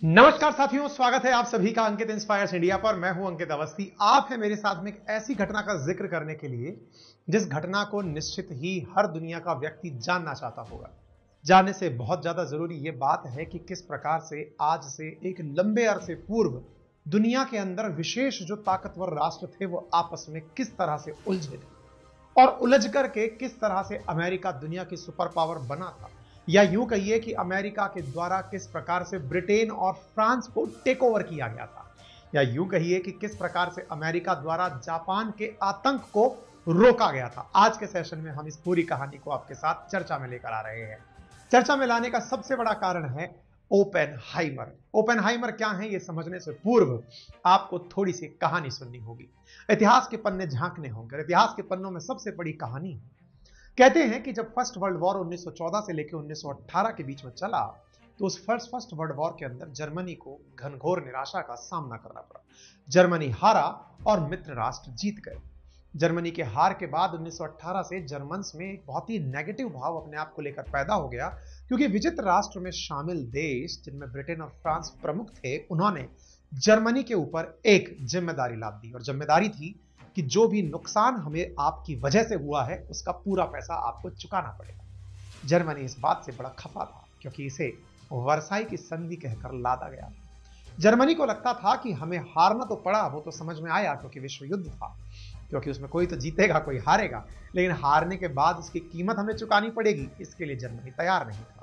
नमस्कार साथियों, स्वागत है आप सभी का अंकित इंस्पायर्स इंडिया पर। मैं हूं अंकित अवस्थी। आप है मेरे साथ में एक ऐसी घटना का जिक्र करने के लिए जिस घटना को निश्चित ही हर दुनिया का व्यक्ति जानना चाहता होगा। जानने से बहुत ज्यादा जरूरी यह बात है कि किस प्रकार से आज से एक लंबे अरसे पूर्व दुनिया के अंदर विशेष जो ताकतवर राष्ट्र थे वो आपस में किस तरह से उलझे थे और उलझ करके किस तरह से अमेरिका दुनिया की सुपर पावर बना था, या यूं कहिए कि अमेरिका के द्वारा किस प्रकार से ब्रिटेन और फ्रांस को टेक ओवर किया गया था, या यूं कहिए कि किस प्रकार से अमेरिका द्वारा जापान के आतंक को रोका गया था। आज के सेशन में हम इस पूरी कहानी को आपके साथ चर्चा में लेकर आ रहे हैं। चर्चा में लाने का सबसे बड़ा कारण है ओपेनहाइमर। ओपेनहाइमर क्या है ये समझने से पूर्व आपको थोड़ी सी कहानी सुननी होगी, इतिहास के पन्ने झांकने होंगे। इतिहास के पन्नों में सबसे बड़ी कहानी है। कहते हैं कि जब फर्स्ट वर्ल्ड वॉर 1914 से लेकर 1918 के बीच में चला तो उस फर्स्ट वर्ल्ड वॉर के अंदर जर्मनी को घनघोर निराशा का सामना करना पड़ा। जर्मनी हारा और मित्र राष्ट्र जीत गए। जर्मनी के हार के बाद 1918 से जर्मन्स में एक बहुत ही नेगेटिव भाव अपने आप को लेकर पैदा हो गया, क्योंकि विचित्र राष्ट्र में शामिल देश जिनमें ब्रिटेन और फ्रांस प्रमुख थे, उन्होंने जर्मनी के ऊपर एक जिम्मेदारी लाद दी और जिम्मेदारी थी कि जो भी नुकसान हमें आपकी वजह से हुआ है उसका पूरा पैसा आपको चुकाना पड़ेगा। जर्मनी इस बात से बड़ा खफा था क्योंकि इसे वर्साई की संधि कहकर लादा गया। जर्मनी को लगता था कि हमें हारना तो पड़ा, वो तो समझ में आया क्योंकि विश्व युद्ध था, क्योंकि उसमें कोई तो जीतेगा कोई हारेगा, लेकिन हारने के बाद उसकी कीमत हमें चुकानी पड़ेगी, इसके लिए जर्मनी तैयार नहीं था।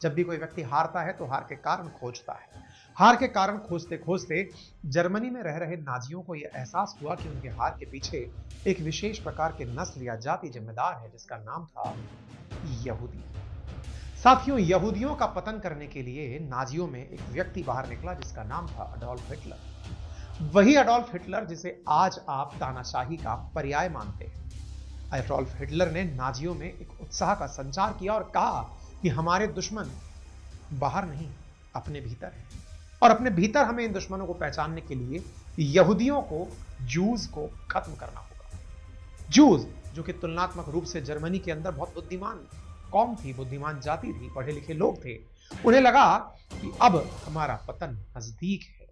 जब भी कोई व्यक्ति हारता है तो हार के कारण खोजता है। हार के कारण खोजते खोजते जर्मनी में रह रहे नाजियों को यह एहसास हुआ कि उनके हार के पीछे एक विशेष प्रकार के नस्ल या जाति जिम्मेदार है, जिसका नाम था यहूदी। साथियों, यहूदियों का पतन करने के लिए नाजियों में एक व्यक्ति बाहर निकला जिसका नाम था अडोल्फ हिटलर। वही अडोल्फ हिटलर जिसे आज आप तानाशाही का पर्याय मानते हैं। अडोल्फ हिटलर ने नाजियों में एक उत्साह का संचार किया और कहा कि हमारे दुश्मन बाहर नहीं, अपने भीतर है, और अपने भीतर हमें इन दुश्मनों को पहचानने के लिए यहूदियों को, जूज को खत्म करना होगा। जूज जो कि तुलनात्मक रूप से जर्मनी के अंदर बहुत बुद्धिमान कौम थी, बुद्धिमान जाति थी, पढ़े लिखे लोग थे। उन्हें लगा कि अब हमारा पतन नजदीक है।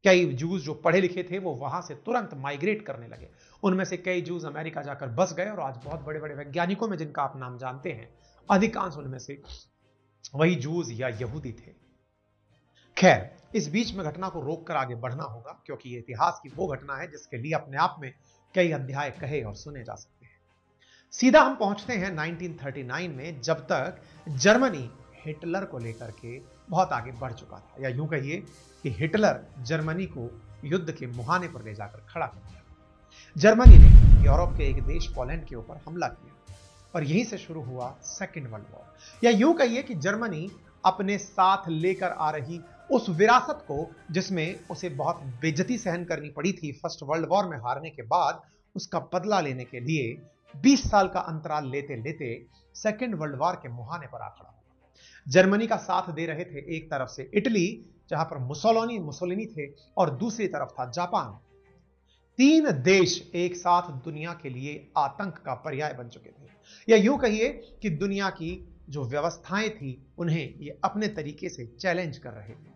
कई जूज जो पढ़े लिखे थे वो वहां से तुरंत माइग्रेट करने लगे। उनमें से कई जूज अमेरिका जाकर बस गए और आज बहुत बड़े बड़े वैज्ञानिकों में जिनका आप नाम जानते हैं, अधिकांश उनमें से वही जूज या यहूदी थे। खैर, इस बीच में घटना को रोककर आगे बढ़ना होगा, क्योंकि ये इतिहास की वो घटना है जिसके लिए अपने आप में कई अध्याय कहे और सुने जा सकते हैं। सीधा हम पहुंचते हैं 1939 में, जब तक जर्मनी हिटलर को लेकर के बहुत आगे बढ़ चुका था, या यूं कहिए कि हिटलर जर्मनी को युद्ध के मुहाने पर ले जाकर खड़ा कर दिया। जर्मनी ने यूरोप के एक देश पोलैंड के ऊपर हमला किया और यहीं से शुरू हुआ सेकेंड वर्ल्ड वॉर, या यूं कहिए कि जर्मनी अपने साथ लेकर आ रही उस विरासत को, जिसमें उसे बहुत बेइज्जती सहन करनी पड़ी थी फर्स्ट वर्ल्ड वॉर में हारने के बाद, उसका बदला लेने के लिए 20 साल का अंतराल लेते लेते सेकेंड वर्ल्ड वॉर के मुहाने पर आ खड़ा हुआ। जर्मनी का साथ दे रहे थे एक तरफ से इटली, जहां पर मुसोलिनी थे, और दूसरी तरफ था जापान। तीन देश एक साथ दुनिया के लिए आतंक का पर्याय बन चुके थे, या यूं कहिए कि दुनिया की जो व्यवस्थाएं थी उन्हें ये अपने तरीके से चैलेंज कर रहे थे।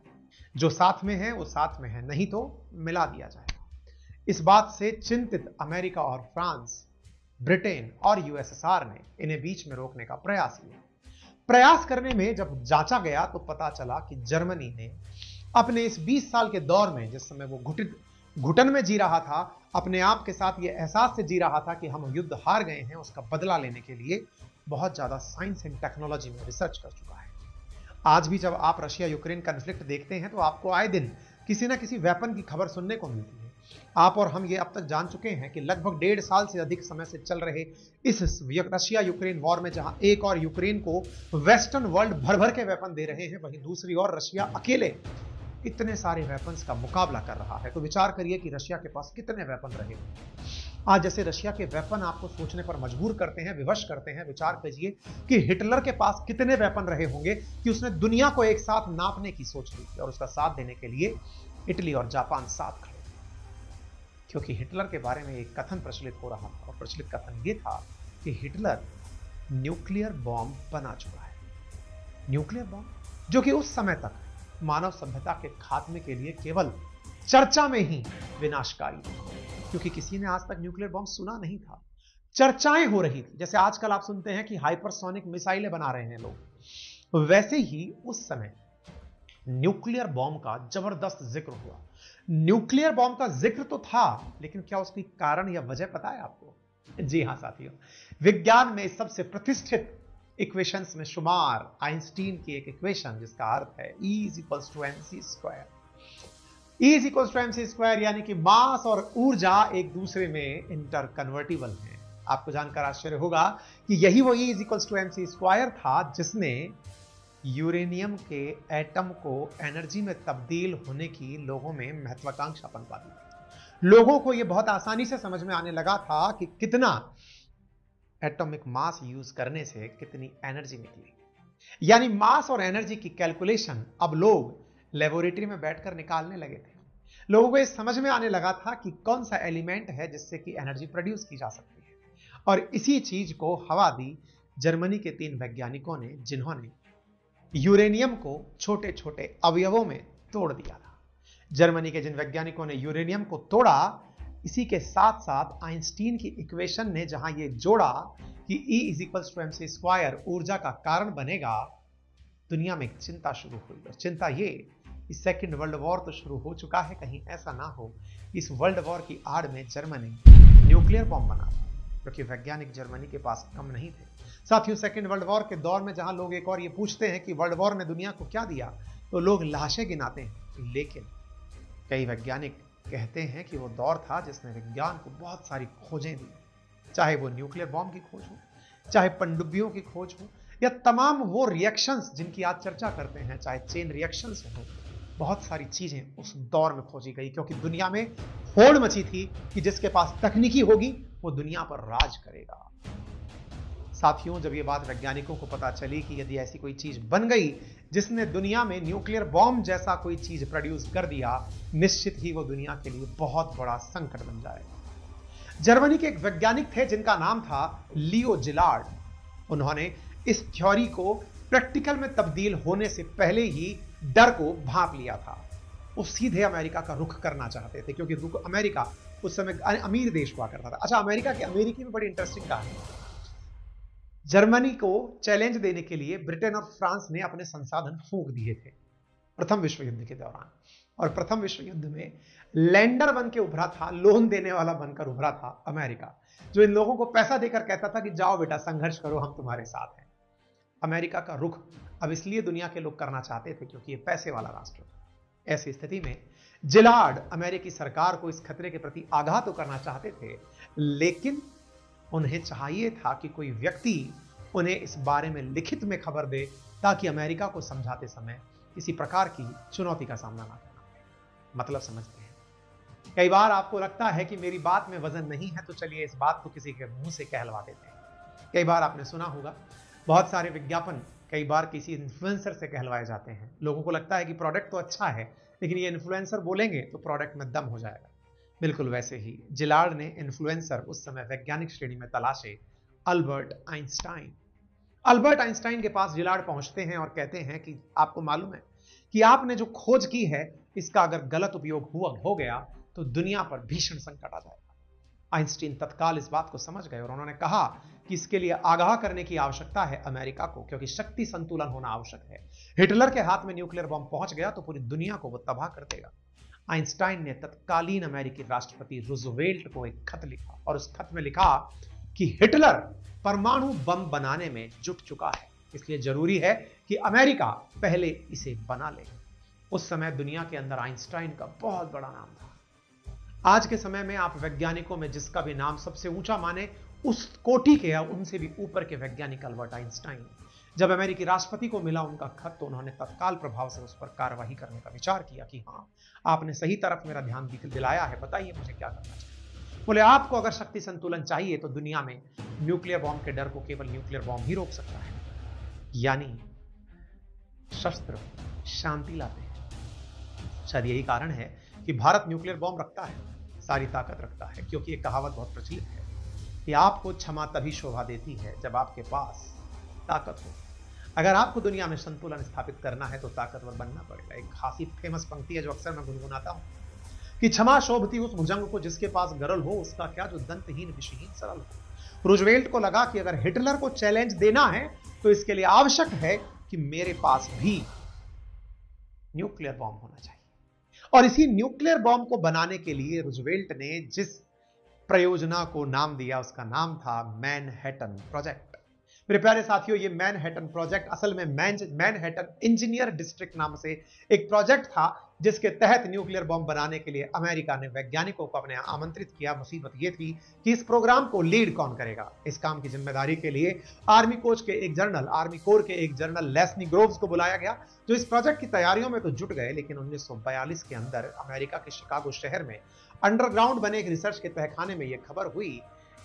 जो साथ में है वो साथ में है, नहीं तो मिला दिया जाएगा। इस बात से चिंतित अमेरिका और फ्रांस, ब्रिटेन और यूएसएसआर ने इन्हें बीच में रोकने का प्रयास किया। प्रयास करने में जब जांचा गया तो पता चला कि जर्मनी ने अपने इस 20 साल के दौर में, जिस समय वो घुटन में जी रहा था, अपने आप के साथ ये एहसास से जी रहा था कि हम युद्ध हार गए हैं, उसका बदला लेने के लिए बहुत ज्यादा साइंस एंड टेक्नोलॉजी में रिसर्च कर चुका है। आज भी जब आप रशिया यूक्रेन कॉन्फ्लिक्ट देखते हैं तो आपको आए दिन किसी ना किसी वेपन की खबर सुनने को मिलती है। आप और हम ये अब तक जान चुके हैं कि लगभग 1.5 साल से अधिक समय से चल रहे इस रशिया यूक्रेन वॉर में, जहां एक और यूक्रेन को वेस्टर्न वर्ल्ड भर भर के वेपन दे रहे हैं, वहीं दूसरी ओर रशिया अकेले इतने सारे वेपन्स का मुकाबला कर रहा है। तो विचार करिए कि रशिया के पास कितने वेपन रहे होंगे। आज जैसे रशिया के वेपन आपको सोचने पर मजबूर करते हैं, विवश करते हैं, विचार कीजिए कि हिटलर के पास कितने वेपन रहे होंगे कि उसने दुनिया को एक साथ नापने की सोच ली थी, और उसका साथ देने के लिए इटली और जापान साथ खड़े। क्योंकि हिटलर के बारे में एक कथन प्रचलित हो रहा था, और प्रचलित कथन यह था कि हिटलर न्यूक्लियर बॉम्ब बना चुका है। न्यूक्लियर बॉम्ब जो कि उस समय तक मानव सभ्यता के खात्मे के लिए केवल चर्चा में ही विनाशकारी था, क्योंकि किसी ने आज तक न्यूक्लियर बॉम्ब सुना नहीं था। चर्चाएं हो रही थी, जैसे आजकल आप सुनते हैं कि हाइपरसोनिक मिसाइलें बना रहे हैं लोग, वैसे ही उस समय न्यूक्लियर बॉम्ब का जबरदस्त जिक्र हुआ। न्यूक्लियर बॉम्ब का जिक्र तो था, लेकिन क्या उसकी कारण या वजह पता है आपको? जी हां साथियों, विज्ञान में सबसे प्रतिष्ठित इक्वेशंस में शुमार आइंस्टीन की एक इक्वेशन जिसका अर्थ है E = mc²। E = mc², यानी कि मास और ऊर्जा एक दूसरे में इंटर कन्वर्टिबल हैं। आपको जानकर आश्चर्य होगा कि यही वो E = mc² था जिसने यूरेनियम के एटम को एनर्जी में तब्दील होने की लोगों में महत्वाकांक्षा पनपा दी। लोगों को यह बहुत आसानी से समझ में आने लगा था कि कितना एटॉमिक मास यूज करने से कितनी एनर्जी निकली, यानी मास और एनर्जी की कैलकुलेशन अब लोग लेबोरेटरी में बैठकर निकालने लगे थे। लोगों को यह समझ में आने लगा था कि कौन सा एलिमेंट है जिससे कि एनर्जी प्रोड्यूस की जा सकती है, और इसी चीज को हवा दी जर्मनी के 3 वैज्ञानिकों ने, जिन्होंने यूरेनियम को छोटे छोटे अवयवों में तोड़ दिया था। जर्मनी के जिन वैज्ञानिकों ने यूरेनियम को तोड़ा, इसी के साथ साथ आइंस्टीन की इक्वेशन ने जहां यह जोड़ा कि E = mc² ऊर्जा का कारण बनेगा, दुनिया में एक चिंता शुरू हुई। और चिंता ये, इस सेकेंड वर्ल्ड वॉर तो शुरू हो चुका है, कहीं ऐसा ना हो इस वर्ल्ड वॉर की आड़ में जर्मनी न्यूक्लियर बॉम्ब बना, क्योंकि वैज्ञानिक जर्मनी के पास कम नहीं थे। साथियों, सेकेंड वर्ल्ड वॉर के दौर में जहां लोग एक और ये पूछते हैं कि वर्ल्ड वॉर ने दुनिया को क्या दिया, तो लोग लाशें गिनाते हैं, लेकिन कई वैज्ञानिक कहते हैं कि वो दौर था जिसने विज्ञान को बहुत सारी खोजें दी, चाहे वो न्यूक्लियर बॉम्ब की खोज हो, चाहे पनडुब्बियों की खोज हो, या तमाम वो रिएक्शंस जिनकी आज चर्चा करते हैं, चाहे चेन रिएक्शंस हो, बहुत सारी चीजें उस दौर में खोजी गई, क्योंकि दुनिया में होड़ मची थी कि जिसके पास तकनीकी होगी वो दुनिया पर राज करेगा। साथियों, जब ये बात वैज्ञानिकों को पता चली कि यदि ऐसी कोई चीज बन गई जिसने दुनिया में न्यूक्लियर बॉम्ब जैसा कोई चीज प्रोड्यूस कर दिया, निश्चित ही वो दुनिया के लिए बहुत बड़ा संकट बन जाएगा। जर्मनी के एक वैज्ञानिक थे जिनका नाम था लियो जिलार्ड। उन्होंने इस थ्योरी को प्रैक्टिकल में तब्दील होने से पहले ही डर को भांप लिया था। वो सीधे अमेरिका का रुख करना चाहते थे, क्योंकि अमेरिका उस समय अमीर देश हुआ करता था। अच्छा, अमेरिकी में बड़ी इंटरेस्टिंग कहानी है। जर्मनी को चैलेंज देने के लिए ब्रिटेन और फ्रांस ने अपने संसाधन फूंक दिए थे प्रथम विश्व युद्ध के दौरान, और प्रथम विश्व युद्ध में लैंडर बन के उभरा था, लोन देने वाला बनकर उभरा था अमेरिका, जो इन लोगों को पैसा देकर कहता था कि जाओ बेटा संघर्ष करो, हम तुम्हारे साथ हैं। अमेरिका का रुख अब इसलिए दुनिया के लोग करना चाहते थे क्योंकि ये पैसे वाला राष्ट्र था। ऐसी स्थिति में जिलार्ड अमेरिकी सरकार को इस खतरे के प्रति आगाह तो करना चाहते थे, लेकिन उन्हें चाहिए था कि कोई व्यक्ति उन्हें इस बारे में लिखित में खबर दे, ताकि अमेरिका को समझाते समय किसी प्रकार की चुनौती का सामना ना करना पड़े। मतलब समझते हैं, कई बार आपको लगता है कि मेरी बात में वजन नहीं है, तो चलिए इस बात को किसी के मुंह से कहलवा देते हैं। कई बार आपने सुना होगा, बहुत सारे विज्ञापन कई बार किसी इन्फ्लुएंसर से कहलवाए जाते हैं। लोगों को लगता है कि प्रोडक्ट तो अच्छा है, लेकिन ये इन्फ्लुएंसर बोलेंगे तो प्रोडक्ट में दम हो जाएगा। बिल्कुल वैसे ही जिलार्ड ने इन्फ्लुएंसर उस समय वैज्ञानिक श्रेणी में तलाशे अल्बर्ट आइंस्टाइन। अल्बर्ट आइंस्टाइन के पास जिलार्ड पहुंचते हैं और कहते हैं कि आपको मालूम है कि आपने जो खोज की है, इसका अगर गलत उपयोग हो गया तो दुनिया पर भीषण संकट आ जाएगा। आइंस्टीन तत्काल इस बात को समझ गए और उन्होंने कहा कि इसके लिए आगाह करने की आवश्यकता है अमेरिका को, क्योंकि शक्ति संतुलन होना आवश्यक है। हिटलर के हाथ में न्यूक्लियर बॉम्ब पहुंच गया तो पूरी दुनिया को वो तबाह कर देगा। आइंस्टाइन ने तत्कालीन अमेरिकी राष्ट्रपति रूजवेल्ट को एक खत लिखा और उस खत में लिखा कि हिटलर परमाणु बम बनाने में जुट चुका है, इसलिए जरूरी है कि अमेरिका पहले इसे बना ले। उस समय दुनिया के अंदर आइंस्टाइन का बहुत बड़ा नाम था। आज के समय में आप वैज्ञानिकों में जिसका भी नाम सबसे ऊंचा माने, उस कोटि के या उनसे भी ऊपर के वैज्ञानिक अल्बर्ट आइंस्टाइन। जब अमेरिकी राष्ट्रपति को मिला उनका खत, तो उन्होंने तत्काल प्रभाव से उस पर कार्रवाई करने का विचार किया कि हाँ, आपने सही तरफ मेरा ध्यान दिलाया है, बताइए मुझे क्या करना चाहिए। बोले, आपको अगर शक्ति संतुलन चाहिए तो दुनिया में न्यूक्लियर बॉम्ब के डर को केवल न्यूक्लियर बॉम्ब ही रोक सकता है, यानी शस्त्र शांति लाते हैं। शायद यही कारण है कि भारत न्यूक्लियर बॉम्ब रखता है, सारी ताकत रखता है, क्योंकि एक कहावत बहुत प्रचलित है कि आपको क्षमा तभी शोभा देती है जब आपके पास ताकत हो। अगर आपको दुनिया में संतुलन स्थापित करना है तो ताकतवर बनना पड़ेगा। एक खासी फेमस पंक्ति है जो अक्सर मैं गुनगुनाता हूं कि क्षमा शोभती उस भुजंग को जिसके पास गरल हो, उसका क्या जो दंतहीन विषहीन सरल हो। रूजवेल्ट को लगा कि अगर हिटलर को चैलेंज देना है तो इसके लिए आवश्यक है कि मेरे पास भी न्यूक्लियर बॉम्ब होना चाहिए। और इसी न्यूक्लियर बॉम्ब को बनाने के लिए रूजवेल्ट ने जिस परियोजना को नाम दिया उसका नाम था मैनहट्टन प्रोजेक्ट। मेरे प्यारे साथियों, ये मैनहट्टन प्रोजेक्ट असल में मैनहट्टन इंजीनियर डिस्ट्रिक्ट नाम से एक प्रोजेक्ट था जिसके तहत न्यूक्लियर बॉम्ब बनाने के लिए अमेरिका ने वैज्ञानिकों को अपने आमंत्रित किया। मुसीबत यह थी कि इस प्रोग्राम को लीड कौन करेगा। इस काम की जिम्मेदारी के लिए आर्मी कोर के एक जनरल लेस्ली ग्रोव्स को बुलाया गया, जो इस प्रोजेक्ट की तैयारियों में तो जुट गए, लेकिन 1942 के अंदर अमेरिका के शिकागो शहर में अंडरग्राउंड बने एक रिसर्च के तहखाने में यह खबर हुई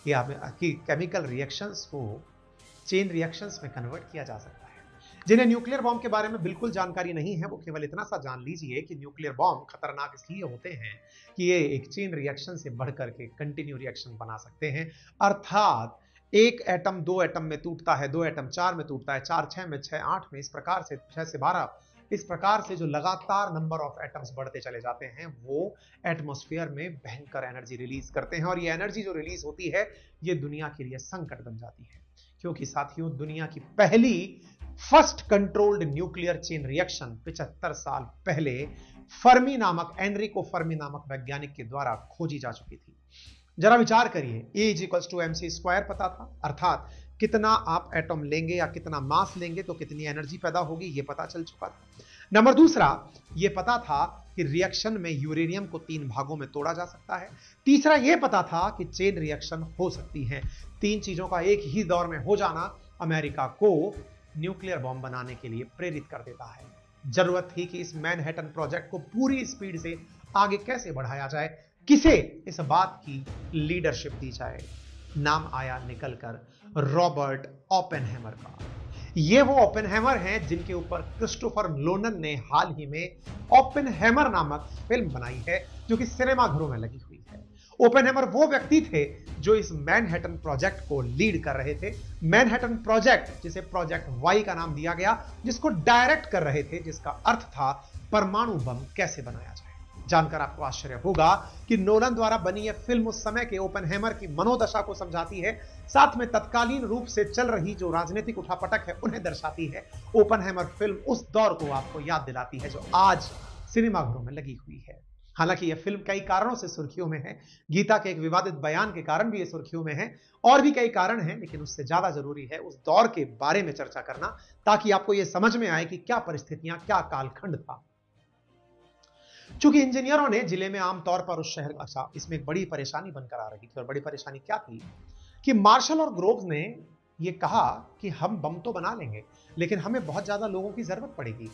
कि केमिकल रिएक्शंस को चेन रिएक्शंस में कन्वर्ट किया जा सकता है। जिन्हें न्यूक्लियर बॉम्ब के बारे में बिल्कुल जानकारी नहीं है वो केवल इतना सा जान लीजिए कि न्यूक्लियर बॉम्ब खतरनाक इसलिए होते हैं कि ये एक चेन रिएक्शन से बढ़कर के कंटिन्यू रिएक्शन बना सकते हैं। अर्थात एक एटम 2 एटम में टूटता है, 2 एटम 4 में टूटता है, 4 6 में, 6 8 में, इस प्रकार से 6 से 12, इस प्रकार से जो लगातार नंबर ऑफ एटम्स बढ़ते चले जाते हैं वो एटमॉस्फेयर में भयंकर एनर्जी रिलीज करते हैं। और ये एनर्जी जो रिलीज होती है ये दुनिया के लिए संकट बन जाती है, क्योंकि साथियों दुनिया की पहली first controlled nuclear chain reaction 75 साल पहले एनरिको फर्मी नामक वैज्ञानिक के द्वारा खोजी जा चुकी थी। जरा विचार करिए, E = mc² पता था, अर्थात कितना आप एटम लेंगे या कितना मास लेंगे तो कितनी एनर्जी पैदा होगी ये पता चल चुका था। नंबर दूसरा, ये पता था कि रिएक्शन में यूरेनियम को 3 भागों में तोड़ा जा सकता है। तीसरा ये पता था कि चेन रिएक्शन हो सकती है। 3 चीजों का एक ही दौर में हो जाना अमेरिका को न्यूक्लियर बॉम्ब बनाने के लिए प्रेरित कर देता है। जरूरत थी कि इस मैनहट्टन प्रोजेक्ट को पूरी स्पीड से आगे कैसे बढ़ाया जाए, किसे इस बात की लीडरशिप दी जाए। नाम आया निकलकर रॉबर्ट ओपेनहाइमर का। ये वो ओपेनहाइमर हैं जिनके ऊपर क्रिस्टोफर नोलन ने हाल ही में ओपेनहाइमर नामक फिल्म बनाई है जो कि सिनेमाघरों में लगी हुई है। ओपेनहाइमर वो व्यक्ति थे जो इस मैनहट्टन प्रोजेक्ट को लीड कर रहे थे। मैनहट्टन प्रोजेक्ट, जिसे प्रोजेक्ट वाई का नाम दिया गया, जिसको डायरेक्ट कर रहे थे, जिसका अर्थ था परमाणु बम कैसे बनाया जाए। जानकर आपको आश्चर्य होगा कि नोलन द्वारा बनी यह फिल्म उस समय के ओपेनहाइमर की मनोदशा को समझाती है, साथ में तत्कालीन रूप से चल रही जो राजनीतिक उठापटक है उन्हें दर्शाती है। ओपेनहाइमर फिल्म उस दौर को आपको याद दिलाती है जो आज सिनेमाघरों में लगी हुई है। हालांकि यह फिल्म कई कारणों से सुर्खियों में है। गीता के एक विवादित बयान के कारण भी यह सुर्खियों में है, और भी कई कारण हैं, लेकिन उससे ज्यादा जरूरी है उस दौर के बारे में चर्चा करना, ताकि आपको यह समझ में आए कि क्या परिस्थितियां, क्या कालखंड था। चूंकि इंजीनियरों ने जिले में आमतौर पर उस शहर इसमें एक बड़ी परेशानी बनकर आ रही थी, और बड़ी परेशानी क्या थी कि मार्शल और ग्रोव्स ने यह कहा कि हम बम तो बना लेंगे, लेकिन हमें बहुत ज्यादा लोगों की जरूरत पड़ेगी।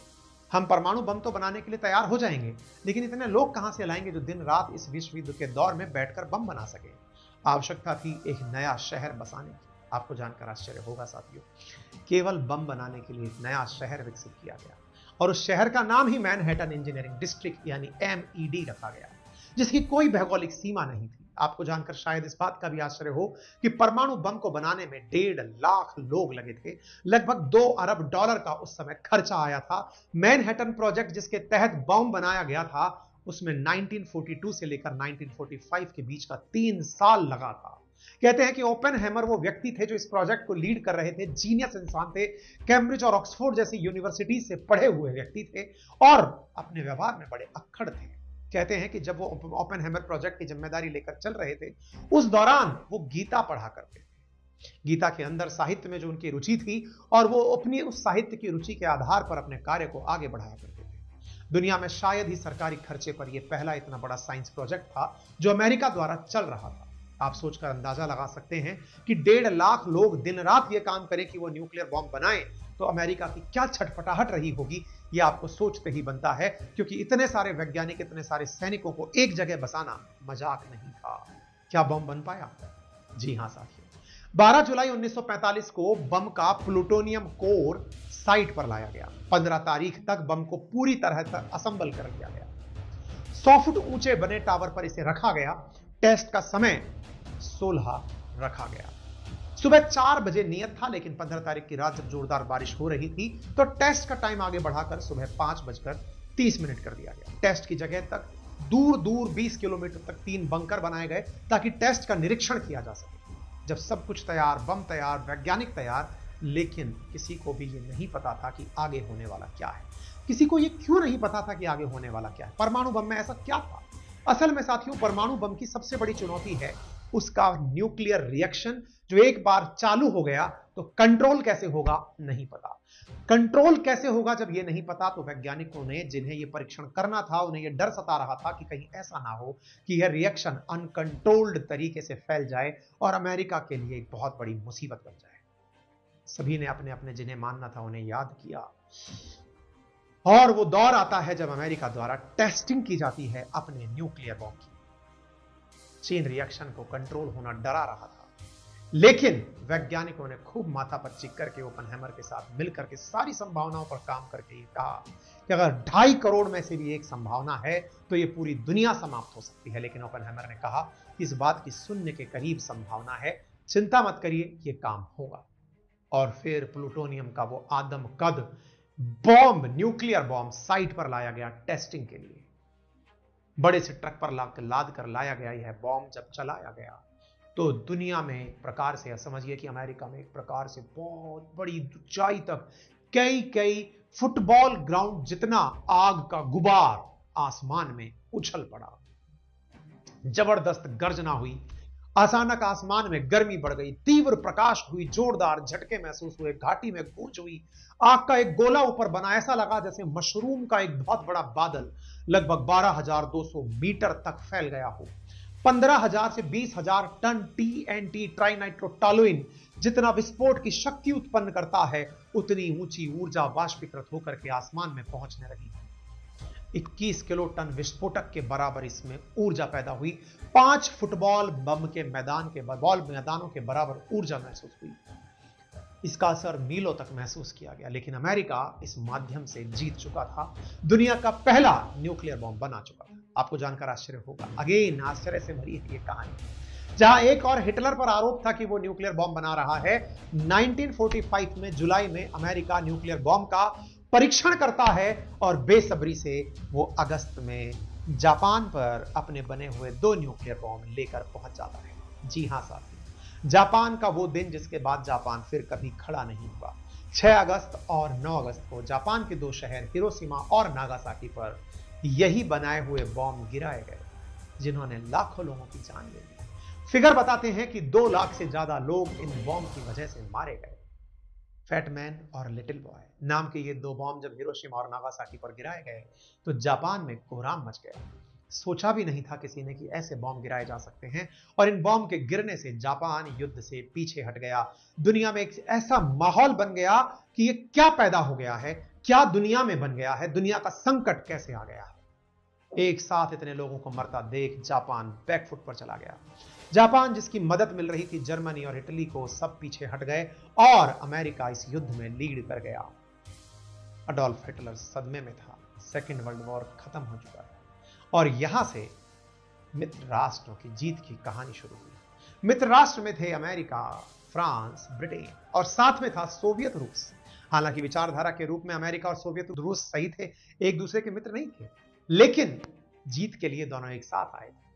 हम परमाणु बम तो बनाने के लिए तैयार हो जाएंगे, लेकिन इतने लोग कहां से लाएंगे जो दिन रात इस विश्व युद्ध के दौर में बैठकर बम बना सके। आवश्यकता थी एक नया शहर बसाने की। आपको जानकर आश्चर्य होगा साथियों, केवल बम बनाने के लिए एक नया शहर विकसित किया गया, और उस शहर का नाम ही मैनहट्टन इंजीनियरिंग डिस्ट्रिक्ट यानी MED रखा गया, जिसकी कोई भौगोलिक सीमा नहीं थी। आपको जानकर शायद इस बात का भी आश्चर्य हो कि परमाणु बम को बनाने में 1.5 लाख लोग लगे थे। लगभग $2 अरब का उस समय खर्चा आया था। मैनहट्टन प्रोजेक्ट जिसके तहत बम बनाया गया था, उसमें 1942 से लेकर 1945 के बीच का 3 साल लगा था। कहते हैं कि ओपेनहाइमर वो व्यक्ति थे जो इस प्रोजेक्ट को लीड कर रहे थे। जीनियस इंसान थे, कैम्ब्रिज और ऑक्सफोर्ड जैसी यूनिवर्सिटी से पढ़े हुए व्यक्ति थे, और अपने व्यवहार में बड़े अक्खड़ थे। कहते हैं कि जब वो ओपेनहाइमर प्रोजेक्ट की जिम्मेदारी लेकर चल रहे थे, उस दौरान वो गीता पढ़ा करते थे। गीता के अंदर साहित्य में जो उनकी रुचि थी, और वो अपनी उस साहित्य की रुचि के आधार पर अपने कार्य को आगे बढ़ाया करते थे। दुनिया में शायद ही सरकारी खर्चे पर यह पहला इतना बड़ा साइंस प्रोजेक्ट था जो अमेरिका द्वारा चल रहा था। आप सोचकर अंदाजा लगा सकते हैं कि 1.5 लाख लोग दिन रात ये काम करें कि वो न्यूक्लियर बॉम्ब बनाएं, तो अमेरिका की क्या छटपटाहट रही होगी, ये आपको सोचते ही बनता है। क्योंकि इतने सारे वैज्ञानिक, इतने सारे सैनिकों को एक जगह बसाना मजाक नहीं था। क्या बम बन पाया? जी हां साथियों, 12 जुलाई 1945 को बम का प्लूटोनियम कोर साइट पर लाया गया। 15 तारीख तक बम को पूरी तरह से असेंबल कर लिया गया। 100 फुट ऊंचे बने टावर पर इसे रखा गया। टेस्ट का समय 16 रखा गया। सुबह 4 बजे नियत था, लेकिन 15 तारीख की रात जब जोरदार बारिश हो रही थी तो टेस्ट का टाइम आगे बढ़ाकर सुबह 5:30 कर दिया गया। टेस्ट की जगह तक दूर दूर 20 किलोमीटर तक 3 बंकर बनाए गए ताकि टेस्ट का निरीक्षण किया जा सके। जब सब कुछ तैयार, बम तैयार, वैज्ञानिक तैयार, लेकिन किसी को भी ये नहीं पता था कि आगे होने वाला क्या है। किसी को ये क्यों नहीं पता था कि आगे होने वाला क्या है? परमाणु बम में ऐसा क्या था? असल में साथियों, परमाणु बम की सबसे बड़ी चुनौती है उसका न्यूक्लियर रिएक्शन, जो एक बार चालू हो गया तो कंट्रोल कैसे होगा नहीं पता। कंट्रोल कैसे होगा जब ये नहीं पता, तो वैज्ञानिकों ने जिन्हें ये परीक्षण करना था उन्हें ये डर सता रहा था कि कहीं ऐसा ना हो कि यह रिएक्शन अनकंट्रोल्ड तरीके से फैल जाए और अमेरिका के लिए एक बहुत बड़ी मुसीबत बन जाए। सभी ने अपने अपने जिन्हें मानना था उन्हें याद किया, और वो दौर आता है जब अमेरिका द्वारा टेस्टिंग की जाती है अपने न्यूक्लियर बॉम्ब की। चेन रिएक्शन को कंट्रोल होना डरा रहा था, लेकिन वैज्ञानिकों ने खूब माथापच्ची करके ओपनहेमर के साथ मिलकर के सारी संभावनाओं पर काम करके कहा कि अगर 2.5 करोड़ में से भी एक संभावना है तो ये पूरी दुनिया समाप्त हो सकती है। लेकिन ओपनहेमर ने कहा कि इस बात की शून्य के करीब संभावना है, चिंता मत करिए, ये काम होगा। और फिर प्लूटोनियम का वो आदमकद बॉम्ब, न्यूक्लियर बॉम्ब साइट पर लाया गया टेस्टिंग के लिए। बड़े से ट्रक पर लाद कर लाया गया। यह बॉम्ब जब चलाया गया तो दुनिया में एक प्रकार से, समझिए कि अमेरिका में एक प्रकार से बहुत बड़ी ऊंचाई तक कई फुटबॉल ग्राउंड जितना आग का गुबार आसमान में उछल पड़ा। जबरदस्त गर्जना हुई, अचानक आसमान में गर्मी बढ़ गई, तीव्र प्रकाश हुई, जोरदार झटके महसूस हुए, घाटी में गूंज हुई, आग का एक गोला ऊपर बना, ऐसा लगा जैसे मशरूम का एक बहुत बड़ा बादल लगभग 12,200 मीटर तक फैल गया हो। 15,000 से 20,000 टन TNT, ट्राइनाइट्रोटोलुइन, जितना विस्फोट की शक्ति उत्पन्न करता है उतनी ऊंची ऊर्जा वाष्पीकृत होकर के आसमान में पहुंचने लगी। 21 किलो टन विस्फोटक के बराबर इसमें ऊर्जा पैदा हुई। 5 फुटबॉल बम के मैदानों के बराबर ऊर्जा महसूस हुई। इसका असर मीलों तक महसूस किया गया, लेकिन अमेरिका इस माध्यम से जीत चुका था। दुनिया का पहला न्यूक्लियर बॉम्ब बना चुका था। आपको जानकर आश्चर्य होगा, अगेन आश्चर्य से भरी है ये कहानी। जहां एक और हिटलर पर आरोप था कि वो न्यूक्लियर बॉम्ब बना रहा है, 1945 में जुलाई में अमेरिका न्यूक्लियर बॉम्ब का परीक्षण करता है और बेसब्री से वो अगस्त में जापान पर अपने बने हुए 2 न्यूक्लियर बॉम्ब लेकर पहुंच जाता है। जी हां साथियों, जापान का वो दिन जिसके बाद जापान फिर कभी खड़ा नहीं हुआ। 6 अगस्त और 9 अगस्त को जापान के 2 शहर हिरोशिमा और नागासाकी पर यही बनाए हुए बॉम्ब गिराए गए, जिन्होंने लाखों लोगों की जान ले ली। फिगर बताते हैं कि 2 लाख से ज्यादा लोग इन बॉम्ब की वजह से मारे गए। फैटमैन और लिटिल बॉय नाम के ये 2 बॉम्ब जब हिरोशिमा और नागासाकी पर गिराए गए तो जापान में कोहराम मच गया। सोचा भी नहीं था किसी ने कि ऐसे बॉम्ब गिराए जा सकते हैं, और इन बॉम्ब के गिरने से जापान युद्ध से पीछे हट गया। दुनिया में एक ऐसा माहौल बन गया कि ये क्या पैदा हो गया है, क्या दुनिया में बन गया है, दुनिया का संकट कैसे आ गया है। एक साथ इतने लोगों को मरता देख जापान बैकफुट पर चला गया। जापान जिसकी मदद मिल रही थी जर्मनी और इटली को, सब पीछे हट गए और अमेरिका इस युद्ध में लीड कर गया। अडोल्फ हिटलर सदमे में था। सेकेंड वर्ल्ड वॉर खत्म हो चुका है और यहां से मित्र राष्ट्रों की जीत की कहानी शुरू हुई। मित्र राष्ट्र में थे अमेरिका, फ्रांस, ब्रिटेन और साथ में था सोवियत रूस। हालांकि विचारधारा के रूप में अमेरिका और सोवियत रूस सही थे, एक दूसरे के मित्र नहीं थे, लेकिन जीत के लिए दोनों एक साथ आए थे।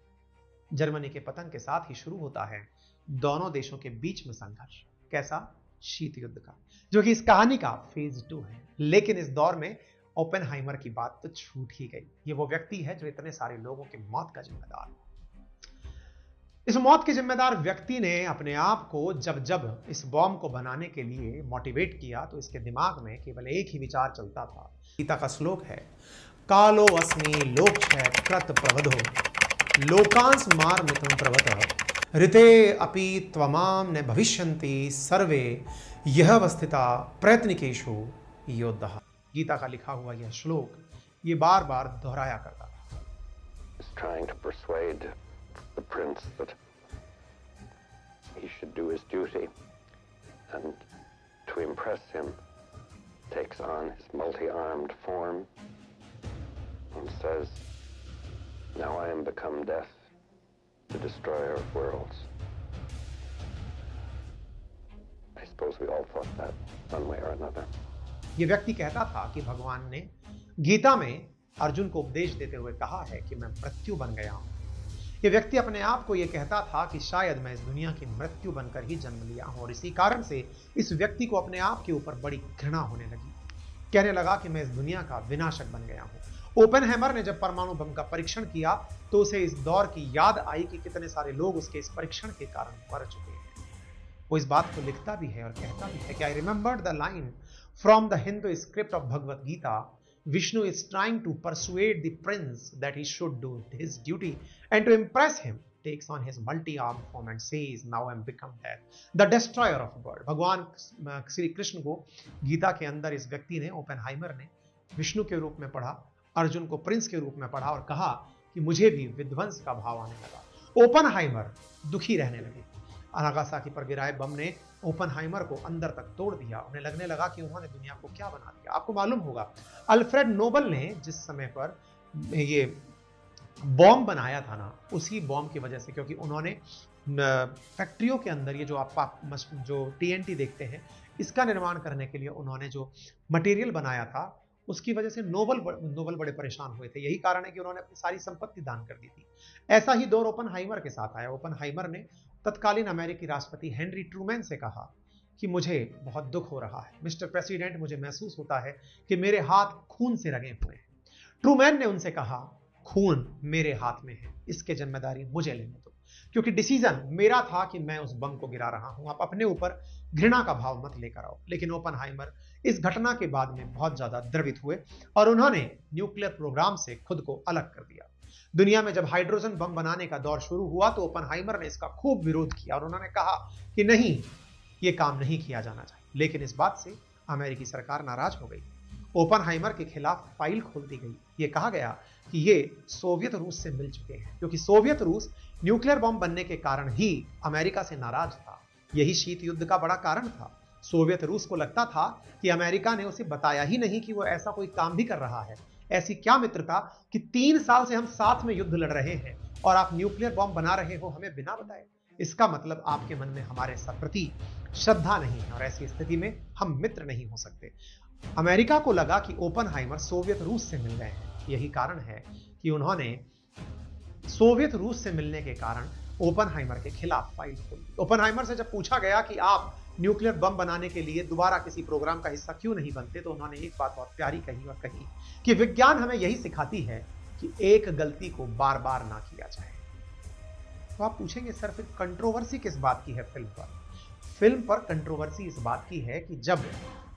जर्मनी के पतन के साथ ही शुरू होता है दोनों देशों के बीच में संघर्ष। कैसा? शीत युद्ध का, जो कि इस कहानी का फेज 2 है। लेकिन इस दौर में ओपेनहाइमर की बात तो छूट ही गई। ये वो व्यक्ति है जो इतने सारे लोगों की मौत का जिम्मेदार है। इस मौत के जिम्मेदार व्यक्ति ने अपने आप को जब इस बॉम्ब को बनाने के लिए मोटिवेट किया तो इसके दिमाग में केवल एक ही विचार चलता था। गीता का श्लोक है, कालो अस्मि लोकक्षय कृत प्रवधो लोकांस मार मितुम प्रवतः ऋते अपि त्वमाम न भविष्यन्ति सर्वे यह अवस्थिता प्रयत्निकेषु योद्धः। गीता का लिखा हुआ यह श्लोक ये बार बार दोहराया करता था। Trying to persuade the prince that he should do his duty, and to impress him takes on his multi-armed form and says, now I am become death, the destroyer of worlds. suppose we all thought that one way or another. ये व्यक्ति कहता था कि भगवान ने गीता में अर्जुन को उपदेश देते हुए कहा है कि मैं मृत्यु बन गया हूं। ये व्यक्ति अपने आप को यह कहता था कि शायद मैं इस दुनिया की मृत्यु बनकर ही जन्म लिया हूं, और इसी कारण से इस व्यक्ति को अपने आप के ऊपर बड़ी घृणा होने लगी। कहने लगा कि मैं इस दुनिया का विनाशक बन गया हूं। ओपेनहाइमर ने जब परमाणु बम का परीक्षण किया तो उसे इस दौर की याद आई कि कितने सारे लोग उसके इस परीक्षण के कारण मर चुके हैं। वो इस बात को लिखता भी है और कहता भी है कि I remembered the line from the Hindu script of Bhagavad Gita, Vishnu is trying to persuade the prince that he should do his duty, and to impress him takes on his multi-armed form and says, now I am become death, the destroyer of the world. भगवान श्री कृष्ण को गीता के अंदर इस व्यक्ति ने, Oppenheimer ने, विष्णु के रूप में पढ़ा, अर्जुन को प्रिंस के रूप में पढ़ा और कहा कि मुझे भी विध्वंस का भाव आने लगा। ओपेनहाइमर दुखी रहने लगे। नागासाकी पर गिराए बम ने ओपेनहाइमर को अंदर तक तोड़ दिया। उन्हें लगने लगा कि उन्होंने दुनिया को क्या बना दिया। आपको मालूम होगा अल्फ्रेड नोबल ने जिस समय पर ये बॉम्ब बनाया था ना, उसी बॉम्ब की वजह से, क्योंकि उन्होंने फैक्ट्रियों के अंदर ये जो आप जो टीएनटी देखते हैं, इसका निर्माण करने के लिए उन्होंने जो मटेरियल बनाया था, उसकी वजह से नोबल बड़े परेशान हुए थे। यही कारण है कि उन्होंने अपनी सारी संपत्ति दान कर दी थी। ऐसा ही दौर ओपेनहाइमर के साथ आया। ओपेनहाइमर ने तत्कालीन अमेरिकी राष्ट्रपति हेनरी ट्रूमैन से कहा कि मुझे बहुत दुख हो रहा है मिस्टर प्रेसिडेंट, मुझे महसूस होता है कि मेरे हाथ खून से रंगे हुए हैं। ट्रूमैन ने उनसे कहा, खून मेरे हाथ में है, इसकी जिम्मेदारी मुझे लेने दो, क्योंकि डिसीजन मेरा था कि मैं उस बम को गिरा रहा हूं। आप अपने ऊपर घृणा का भाव मत लेकर आओ। लेकिन ओपेनहाइमर इस घटना के बाद में बहुत ज्यादा द्रवित हुए और उन्होंने न्यूक्लियर प्रोग्राम से खुद को अलग कर दिया। दुनिया में जब हाइड्रोजन बम बनाने का दौर शुरू हुआ तो ओपेनहाइमर ने इसका खूब विरोध किया और उन्होंने कहा कि नहीं, ये काम नहीं किया जाना चाहिए। लेकिन इस बात से अमेरिकी सरकार नाराज हो गई। ओपेनहाइमर के खिलाफ फाइल खोल दी गई। ये कहा गया कि ये सोवियत रूस से मिल चुके हैं, क्योंकि सोवियत रूस न्यूक्लियर बम बनने के कारण ही अमेरिका से नाराज था। यही शीत युद्ध का बड़ा कारण था। सोवियत रूस को लगता था कि अमेरिका ने उसे बताया ही नहीं कि वो ऐसा कोई काम भी कर रहा है। ऐसी क्या मित्रता कि 3 साल से हम साथ में युद्ध लड़ रहे हैं और आप न्यूक्लियर बॉम्ब बना रहे हो हमें बिना बताए। इसका मतलब आपके मन में हमारे प्रति श्रद्धा नहीं है, और ऐसी स्थिति में हम मित्र नहीं हो सकते। अमेरिका को लगा कि ओपेनहाइमर सोवियत रूस से मिल गए हैं। यही कारण है कि उन्होंने सोवियत रूस से मिलने के कारण ओपेनहाइमर के खिलाफ फाइल खोली। ओपेनहाइमर से जब पूछा गया कि आप न्यूक्लियर बम बनाने के लिए दोबारा किसी प्रोग्राम का हिस्सा क्यों नहीं बनते, तो उन्होंने एक बात बहुत प्यारी कही और कही कि विज्ञान हमें यही सिखाती है कि एक गलती को बार बार ना किया जाए। तो आप पूछेंगे सर फिर कंट्रोवर्सी किस बात की है फिल्म पर? फिल्म पर कंट्रोवर्सी इस बात की है कि जब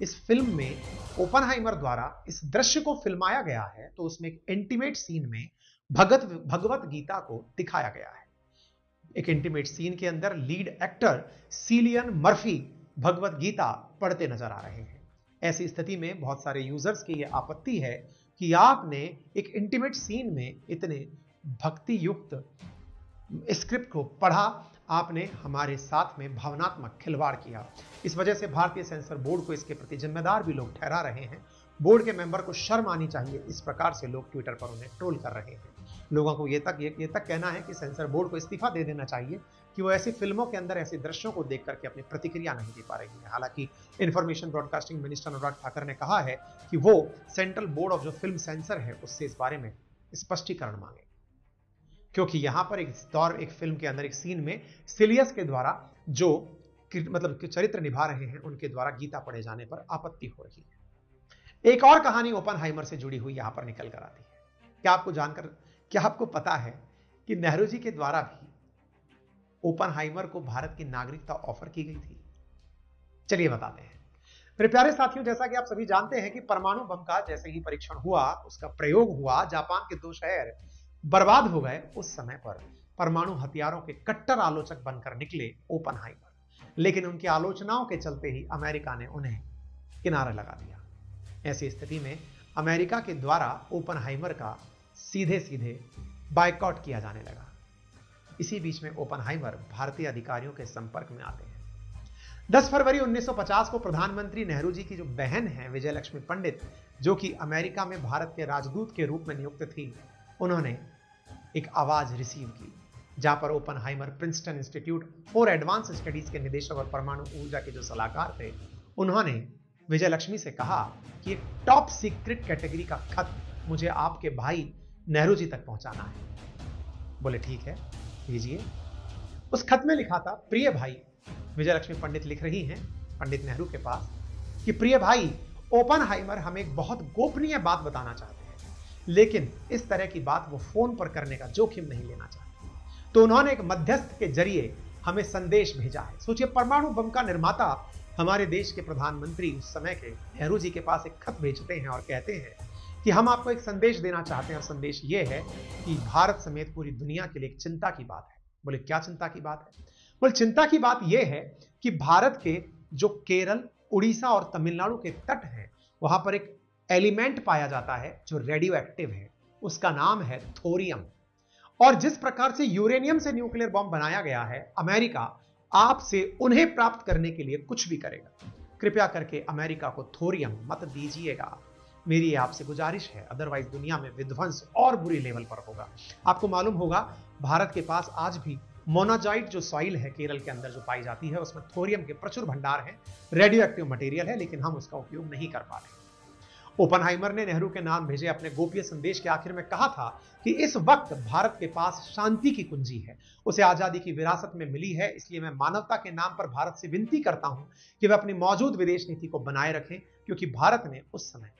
इस फिल्म में ओपेनहाइमर द्वारा इस दृश्य को फिल्माया गया है तो उसमें एक इंटीमेट सीन में भगवत गीता को दिखाया गया है। एक इंटीमेट सीन के अंदर lead actor Cillian Murphy Bhagavad Gita पढ़ते नजर आ रहे हैं। ऐसी स्थिति में बहुत सारे यूजर्स की यह आपत्ति है कि आपने एक इंटीमेट सीन में इतने भक्ति युक्त स्क्रिप्ट को पढ़ा, आपने हमारे साथ में भावनात्मक खिलवाड़ किया। इस वजह से भारतीय सेंसर बोर्ड को इसके प्रति जिम्मेदार भी लोग ठहरा रहे हैं। बोर्ड के मेंबर को शर्म आनी चाहिए। इस प्रकार से लोग ट्विटर पर उन्हें ट्रोल कर रहे हैं। लोगों को ये तक कहना है कि सेंसर बोर्ड को इस्तीफा दे देना चाहिए कि वो ऐसी फिल्मों के अंदर ऐसे दृश्यों को देख करके अपनी प्रतिक्रिया नहीं दे पा रही है। हालांकि information broadcasting minister Anurag Thakur ने कहा है कि वो सेंट्रल बोर्ड ऑफ जो फिल्म सेंसर है उससे इस बारे में स्पष्टीकरण मांगे, क्योंकि यहां पर एक फिल्म के अंदर एक सीन में सिलियस के द्वारा जो चरित्र निभा रहे हैं उनके द्वारा गीता पढ़े जाने पर आपत्ति हो रही है। एक और कहानी ओपेनहाइमर से जुड़ी हुई यहां पर निकल कर आती है। क्या आपको पता है कि नेहरू जी के द्वारा भी ओपेनहाइमर को भारत की नागरिकता ऑफर की गई थी? चलिए बताते हैं। मेरे प्यारे साथियों, जैसा कि आप सभी जानते हैं कि परमाणु बम का जैसे ही परीक्षण हुआ, उसका प्रयोग हुआ, जापान के 2 शहर बर्बाद हो गए। उस समय पर परमाणु हथियारों के कट्टर आलोचक बनकर निकले ओपेनहाइमर, लेकिन उनकी आलोचनाओं के चलते ही अमेरिका ने उन्हें किनारा लगा दिया। ऐसी स्थिति में अमेरिका के द्वारा ओपेनहाइमर का सीधे बायकॉट किया जाने लगा। इसी बीच में ओपेनहाइमर भारतीय अधिकारियों के संपर्क में आते हैं। 10 फरवरी 1950 को प्रधानमंत्री नेहरू जी की जो बहन है विजयलक्ष्मी पंडित, जो कि अमेरिका में भारत के राजदूत के रूप में नियुक्त थी, उन्होंने एक आवाज रिसीव की जहां पर Oppenheimer Princeton institute for advance studies के निदेशक और परमाणु ऊर्जा के जो सलाहकार थे, उन्होंने विजय लक्ष्मी से कहा कि एक टॉप सीक्रेट कैटेगरी का खत मुझे आपके भाई नेहरू जी तक पहुंचाना है। बोले ठीक है, भेजिए। उस खत में लिखा था, प्रिय भाई, विजय लक्ष्मी पंडित लिख रही हैं पंडित नेहरू के पास कि प्रिय भाई, ओपनहाइमर हमें एक बहुत गोपनीय बात बताना चाहते हैं, लेकिन इस तरह की बात वो फोन पर करने का जोखिम नहीं लेना चाहते। तो उन्होंने एक मध्यस्थ के जरिए हमें संदेश भेजा है। सोचिए, परमाणु बम का निर्माता हमारे देश के प्रधानमंत्री उस समय के नेहरू जी के पास एक खत भेजते हैं और कहते हैं कि हम आपको एक संदेश देना चाहते हैं, और संदेश ये है कि भारत समेत पूरी दुनिया के लिए एक चिंता की बात है। बोले क्या चिंता की बात है? बोले चिंता की बात यह है कि भारत के जो केरल, उड़ीसा और तमिलनाडु के तट हैं, वहां पर एक एलिमेंट पाया जाता है जो रेडियो एक्टिव है, उसका नाम है थोरियम। और जिस प्रकार से यूरेनियम से न्यूक्लियर बॉम्ब बनाया गया है, अमेरिका आपसे उन्हें प्राप्त करने के लिए कुछ भी करेगा। कृपया करके अमेरिका को थोरियम मत दीजिएगा, मेरी आपसे गुजारिश है, अदरवाइज दुनिया में विध्वंस और बुरी लेवल पर होगा। आपको मालूम होगा, भारत के पास आज भी मोनाजाइट जो सॉइल है केरल के अंदर जो पाई जाती है, उसमें थोरियम के प्रचुर भंडार हैं, रेडियो एक्टिव मटेरियल है, लेकिन हम उसका उपयोग नहीं कर पा रहे। ओपनहाइमर ने नेहरू के नाम भेजे अपने गोपनीय संदेश के आखिर में कहा था कि इस वक्त भारत के पास शांति की कुंजी है, उसे आजादी की विरासत में मिली है, इसलिए मैं मानवता के नाम पर भारत से विनती करता हूं कि वे अपनी मौजूद विदेश नीति को बनाए रखें, क्योंकि भारत ने उस समय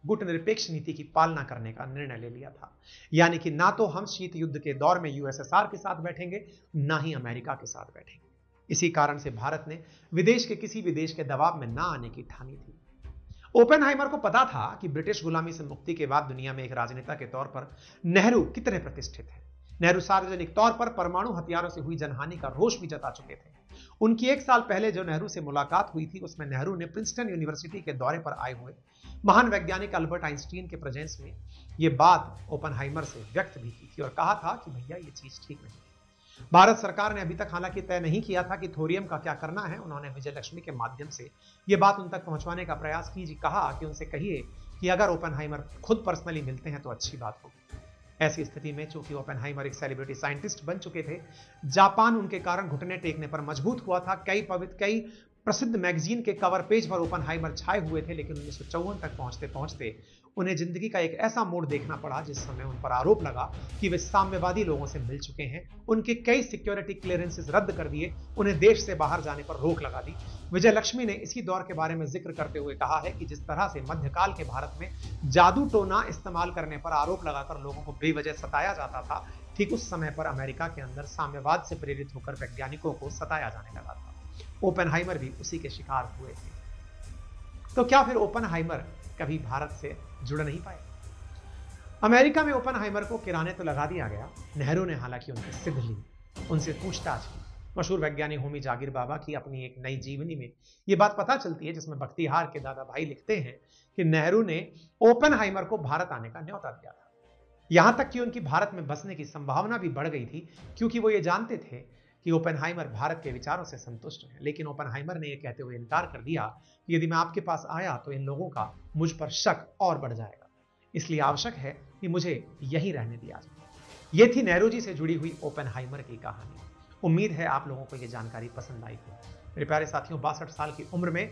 गुटनिरपेक्ष नीति की पालना करने का निर्णय ले लिया था। यानी कि ना तो हम शीत युद्ध के दौर में यूएसएसआर के साथ बैठेंगे, ना ही अमेरिका के साथ बैठेंगे। इसी कारण से भारत ने विदेश के किसी भी देश के दबाव में ना आने की ठानी थी। ओपेनहाइमर को पता था कि ब्रिटिश गुलामी से मुक्ति के बाद दुनिया में एक राजनेता के तौर पर नेहरू कितने प्रतिष्ठित हैं। नेहरू सार्वजनिक तौर पर परमाणु हथियारों से हुई जनहानि का रोष भी जता चुके थे। उनकी एक साल पहले जो नेहरू से मुलाकात हुई थी, उसमें नेहरू ने प्रिंसटन यूनिवर्सिटी के दौरे पर आए हुए महान वैज्ञानिक अल्बर्ट आइंस्टीन के प्रेजेंस में यह बात ओपनहाइमर से व्यक्त भी की थी और कहा था कि भैया ये चीज ठीक नहीं है। भारत सरकार ने अभी तक हालांकि तय नहीं किया था कि थोरियम का क्या करना है। उन्होंने विजय लक्ष्मी के माध्यम से यह बात उन तक पहुंचवाने का प्रयास कीजिए, कहा कि उनसे कहिए कि अगर ओपनहाइमर खुद पर्सनली मिलते हैं तो अच्छी बात होगी। ऐसी स्थिति में चूंकि ओपनहाइमर एक सेलिब्रिटी साइंटिस्ट बन चुके थे, जापान उनके कारण घुटने टेकने पर मजबूत हुआ था। कई प्रसिद्ध मैगजीन के कवर पेज पर ओपनहाइमर छाए हुए थे, लेकिन 1954 तक पहुंचते पहुंचते उन्हें जिंदगी का एक ऐसा मोड़ देखना पड़ा जिस समय उन पर आरोप लगा कि वे साम्यवादी लोगों से मिल चुके हैं। उनके कई सिक्योरिटी क्लियरेंसेस रद्द कर दिए, उन्हें देश से बाहर जाने पर रोक लगा दी। विजय लक्ष्मी ने इसी दौर के बारे में जिक्र करते हुए कहा है कि जिस तरह से मध्यकाल के भारत में जादू टोना इस्तेमाल करने पर आरोप लगाकर लोगों को बेवजह सताया जाता था, ठीक उस समय पर अमेरिका के अंदर साम्यवाद से प्रेरित होकर वैज्ञानिकों को सताया जाने लगा था। ओपनहाइमर भी उसी के शिकार हुए थे। तो क्या फिर ओपनहाइमर कभी भारत से जुड़ नहीं पाए? अमेरिका में ओपनहाइमर को किराने तो लगा दिया गया। नेहरू ने हालांकि उनकी सिद्ध ली, उनसे पूछताछ की। मशहूर वैज्ञानिक होमी जागीर बाबा की अपनी एक नई जीवनी में यह बात पता चलती है, जिसमें बख्तियार के दादा भाई लिखते हैं कि नेहरू ने ओपनहाइमर को भारत आने का न्योता दिया था। यहां तक कि उनकी भारत में बसने की संभावना भी बढ़ गई थी, क्योंकि वो ये जानते थे कि ओपनहाइमर भारत के विचारों से संतुष्ट है। लेकिन ओपनहाइमर ने यह कहते हुए इनकार कर दिया कि यदि मैं आपके पास आया तो इन लोगों का मुझ पर शक और बढ़ जाएगा, इसलिए आवश्यक है कि मुझे यहीं रहने दिया जाए। यह थी नेहरू जी से जुड़ी हुई ओपनहाइमर की कहानी। उम्मीद है आप लोगों को यह जानकारी पसंद आई हो। मेरे प्यारे साथियों, 62 साल की उम्र में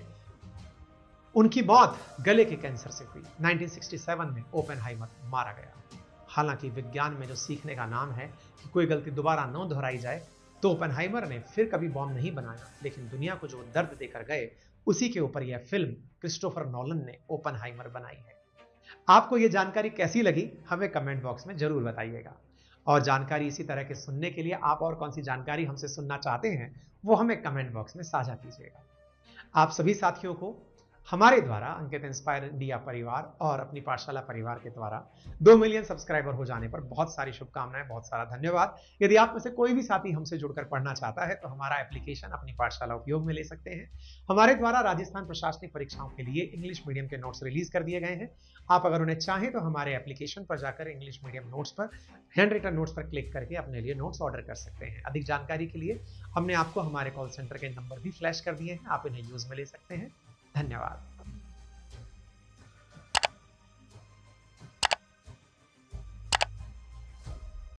उनकी मौत गले के कैंसर से हुई। 1967 में ओपनहाइमर मारा गया। हालांकि विज्ञान में जो सीखने का नाम है कि कोई गलती दोबारा न दोहराई जाए, तो ओपनहाइमर ने फिर कभी बॉम्ब नहीं बनाया, लेकिन दुनिया को जो दर्द देकर गए, उसी के ऊपर यह फिल्म क्रिस्टोफर नॉलन ने ओपनहाइमर बनाई है। आपको यह जानकारी कैसी लगी हमें कमेंट बॉक्स में जरूर बताइएगा। और जानकारी इसी तरह के सुनने के लिए आप और कौन सी जानकारी हमसे सुनना चाहते हैं, वो हमें कमेंट बॉक्स में साझा कीजिएगा। आप सभी साथियों को हमारे द्वारा अंकित इंस्पायर इंडिया परिवार और अपनी पाठशाला परिवार के द्वारा 2 मिलियन सब्सक्राइबर हो जाने पर बहुत सारी शुभकामनाएं, बहुत सारा धन्यवाद। यदि आप में से कोई भी साथी हमसे जुड़कर पढ़ना चाहता है तो हमारा एप्लीकेशन अपनी पाठशाला उपयोग में ले सकते हैं। हमारे द्वारा राजस्थान प्रशासनिक परीक्षाओं के लिए इंग्लिश मीडियम के नोट्स रिलीज कर दिए गए हैं। आप अगर उन्हें चाहें तो हमारे एप्लीकेशन पर जाकर इंग्लिश मीडियम नोट्स पर हैंड रिटन नोट्स पर क्लिक करके अपने लिए नोट्स ऑर्डर कर सकते हैं। अधिक जानकारी के लिए हमने आपको हमारे कॉल सेंटर के नंबर भी फ्लैश कर दिए हैं, आप इन्हें यूज में ले सकते हैं। धन्यवाद।